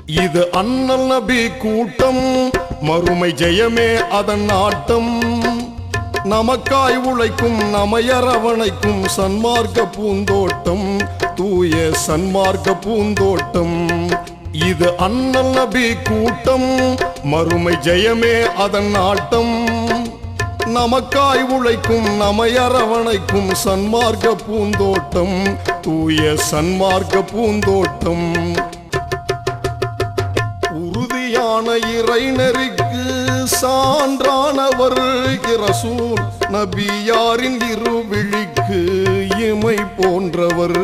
இது அண்ணல் நபி கூட்டம், மறுமை ஜெயமே அதன் நாட்டம். நமக்காய் உழைக்கும் நமையரவணைக்கும் சன்மார்க்க பூந்தோட்டம், தூய சன்மார்க்க பூந்தோட்டம். இது அண்ணல் நபி கூட்டம், மறுமை ஜெயமே அதன் நாட்டம். நமக்காய் உழைக்கும் நமையரவணைக்கும் சன்மார்க்க பூந்தோட்டம், தூய சன்மார்க்க பூந்தோட்டம். உறுதியான இறைநெறிக்கு சான்றானவர் இரசூல் நபியாரின் இருவிழிக்கு இமை போன்றவர்.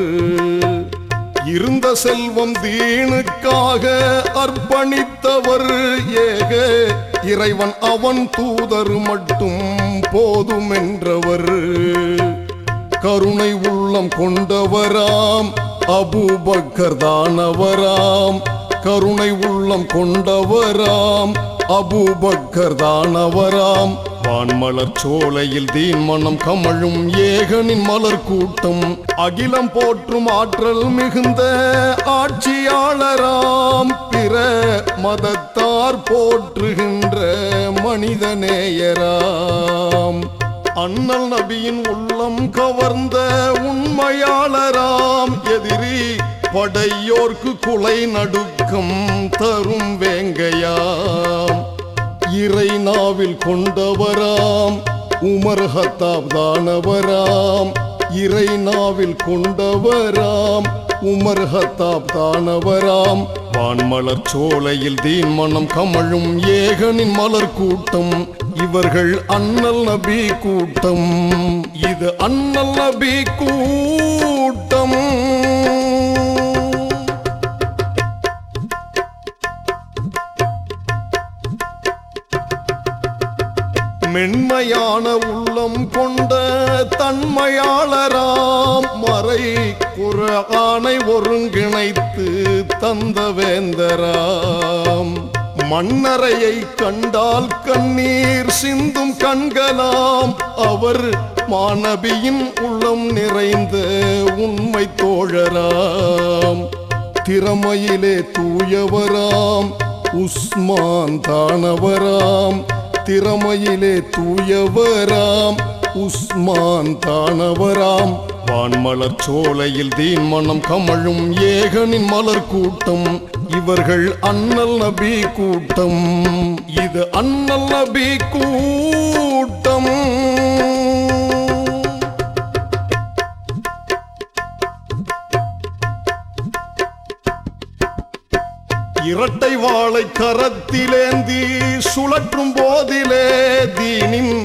இருந்த செல்வம் தீனுக்காக அர்ப்பணித்தவர். ஏக இறைவன் அவன் தூதர் மட்டும் போதும் என்றவர். கருணை உள்ளம் கொண்டவராம் அபூபக்கர் தானவராம். கருணை உள்ளம் கொண்டவராம் அபூபக்கர் தானவராம். வான்மலர் சோலையில் தீன் மனம் கமழும் ஏகனின் மலர் கூட்டம். அகிலம் போற்றும் ஆற்றல் மிகுந்த ஆட்சியாளராம். பிற மதத்தார் போற்றுகின்ற மனிதநேயராம். அண்ணல் நபியின் உள்ளம் கவர்ந்த உண்மையாளராம். எதிரி படையோர்க்கு குலை நடுக்கம் தரும் வேங்கையாம். இறை நாவில் கொண்டவராம் உமர் ஹத்தாப் தானவராம். இறை நாவில் கொண்டவராம் உமர் ஹத்தாப் தானவராம். வான்மலர் சோலையில் தீன் மனம் கமழும் ஏகனின் மலர் கூட்டம். இவர்கள் அண்ணல் நபி கூட்டம். இது அண்ணல் நபி கூட்டம். மென்மையான உள்ளம் கொண்ட தன்மையாளராம். மறை குர்ஆனை ஒருங்கிணைத்து தந்த வேந்தராம். மன்னரையை கண்டால் கண்ணீர் சிந்தும் கண்களாம். அவர் மாநபியின் உள்ளம் நிறைந்த உண்மை தோழராம். திறமையிலே தூயவராம் உஸ்மான் தானவராம். திறமையிலே தூயவராம் உஸ்மான் தானவராம். வான்மலர் சோலையில் தீன் மனம் கமழும் ஏகனின் மலர் கூட்டம். இவர்கள் அண்ணல் நபி கூட்டம். இது அண்ணல் நபி கூட்டம். இரட்டை வாளை கரத்திலேந்தி சுழற்றும் போதிலே தீனின்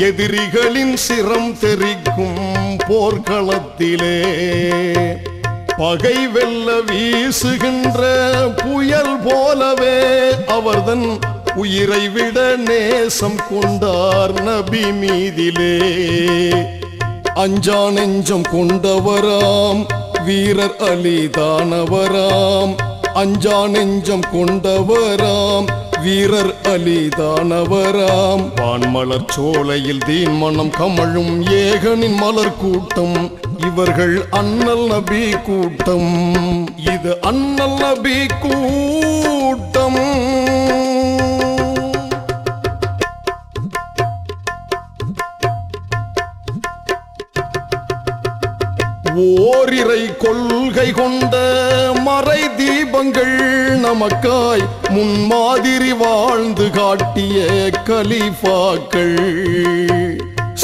எதிரிகளின் சிரம் தெரிக்கும் போர்க்களத்திலே. பகை வெல்ல வீசுகின்ற புயல் போலவே அவர்தன் உயிரை விட நேசம் கொண்டார் நபி மீதிலே. அஞ்சா நெஞ்சம் கொண்டவராம் வீரர் அலி தானவராம். அஞ்சா நெஞ்சம் கொண்டவராம் வீரர் அலி தானவராம். வான்மலர் சோலையில் தீன் மனம் கமழும் ஏகனின் மலர் கூட்டம். இவர்கள் அண்ணல் நபி கூட்டம். இது அண்ணல் நபி கூட்டம். ஓரிரை கொள்கை கொண்ட மறை தீபங்கள் நமக்காய் முன்மாதிரி வாழ்ந்து காட்டிய கலீஃபாக்கள்.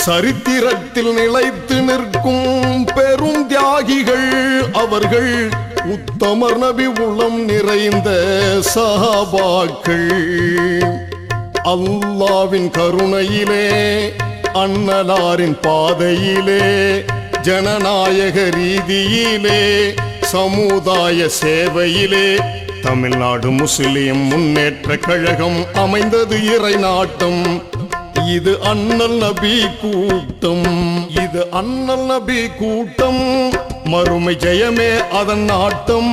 சரித்திரத்தில் நிலைத்து நிற்கும் பெரும் தியாகிகள் அவர்கள். உத்தமர் நபி உள்ளம் நிறைந்த சஹாபாக்கள். அல்லாவின் கருணையிலே அன்னலாரின் பாதையிலே ஜனநாயக ரீதியிலே சமுதாய சேவையிலே தமிழ்நாடு முஸ்லிம் முன்னேற்ற கழகம் அமைந்தது இறை நாட்டம். இது அண்ணல் நபி கூட்டம். இது அண்ணல் நபி கூட்டம். மறுமை ஜெயமே அதன் நாட்டம்.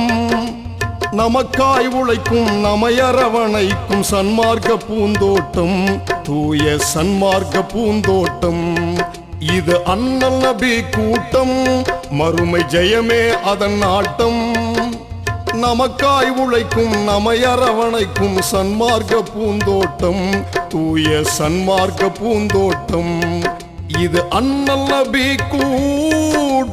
நமக்காய் உழைக்கும் நமையரவணைக்கும் சன்மார்க்க பூந்தோட்டம், தூய சன்மார்க்க பூந்தோட்டம். இது அண்ணல் நபி கூட்டம். மறுமை ஜெயமே அதன் நாட்டம். நமக்காய் உழைக்கும் நம்மை அரவணைக்கும் சன்மார்க்க பூந்தோட்டம், தூய சன்மார்க்க பூந்தோட்டம். இது அண்ணல் நபி கூட்டம்.